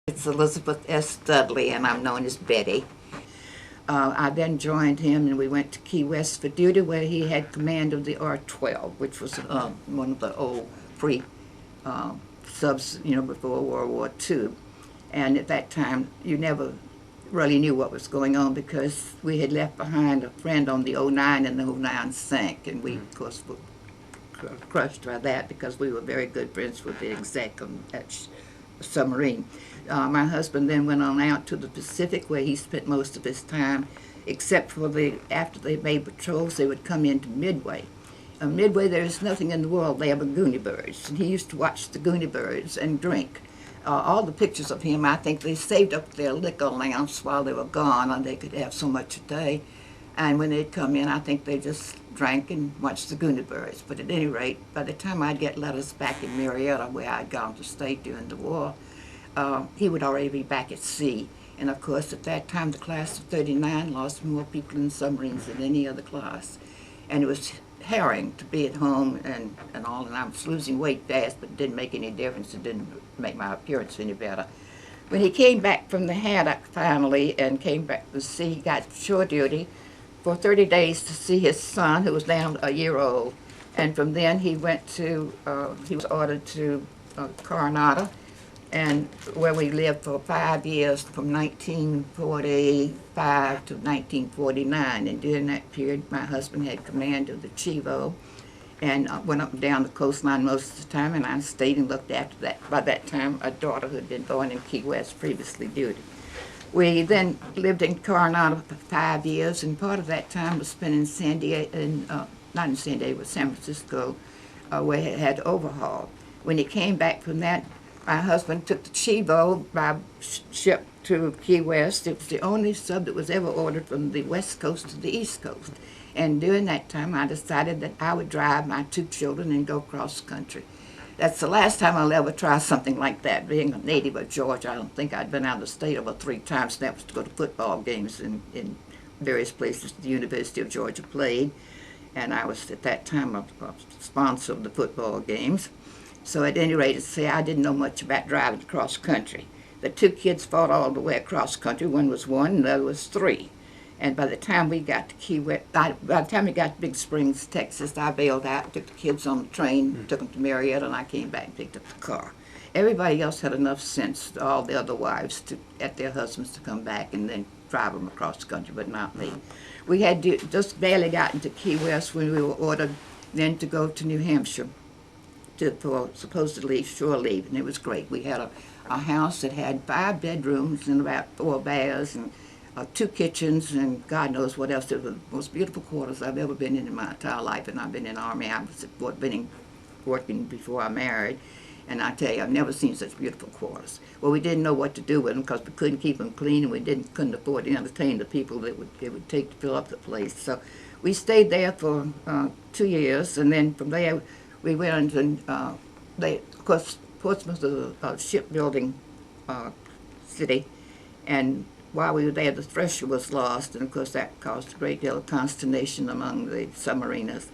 It's Elizabeth S. Dudley, and I'm known as Betty. I then joined him, and we went to Key West for duty, where he had command of the R-12, which was one of the old free subs, before World War II. And at that time, you never really knew what was going on because we had left behind a friend on the '09, and the '09 sank, and we, of course, were crushed by that because we were very good friends with the exec on that submarine. My husband then went on out to the Pacific, where he spent most of his time, except for after they made patrols, they would come into Midway. Midway, there's nothing in the world there but Goonie birds, and he used to watch the Goonie birds and drink. All the pictures of him, I think they saved up their liquor allowance while they were gone, and they could have so much a day. And when they'd come in, I think they just drank and watched the Goonie birds. But at any rate, by the time I'd get letters back in Marietta, where I'd gone to stay during the war, he would already be back at sea. And of course, at that time, the class of '39 lost more people in submarines than any other class. And it was harrowing to be at home and all, and I was losing weight fast, but it didn't make any difference. It didn't make my appearance any better. When he came back from the haddock finally and came back to sea, he got shore duty for 30 days to see his son, who was now a year old. And from then he went to, he was ordered to Coronado, and where we lived for 5 years, from 1945 to 1949. And during that period, my husband had command of the Chivo, and went up and down the coastline most of the time, and I stayed and looked after that. By that time, a daughter who had been born in Key West previously duty. We then lived in Coronado for 5 years, and part of that time was spent in San Diego, not in San Diego, but San Francisco, where it had overhaul. When he came back from that, my husband took the Chivo by ship to Key West. It was the only sub that was ever ordered from the West Coast to the East Coast. And during that time, I decided that I would drive my 2 children and go cross country. That's the last time I'll ever try something like that. Being a native of Georgia, I don't think I'd been out of the state over 3 times, and that was to go to football games in various places the University of Georgia played. And I was, at that time, a sponsor of the football games. So at any rate, I didn't know much about driving across country. The 2 kids fought all the way across country. One was 1, and the other was 3. And by the time we got to Key West, by the time we got to Big Springs, Texas, I bailed out, took the kids on the train, took them to Marietta, and I came back and picked up the car. Everybody else had enough sense, all the other wives, to at their husbands to come back and then drive them across the country, but not me. We had just barely gotten to Key West when we were ordered then to go to New Hampshire for supposedly shore leave, and it was great. We had a house that had 5 bedrooms and about 4 baths and 2 kitchens and God knows what else. It was the most beautiful quarters I've ever been in my entire life, and I've been in the Army. I was at Fort Benning working before I married, and I tell you, I've never seen such beautiful quarters. Well, we didn't know what to do with them because we couldn't keep them clean, and we couldn't afford to entertain the people that it would take to fill up the place. So we stayed there for 2 years, and then from there we went and of course, Portsmouth was a shipbuilding city, and while we were there, the Thresher was lost, and of course that caused a great deal of consternation among the submariners.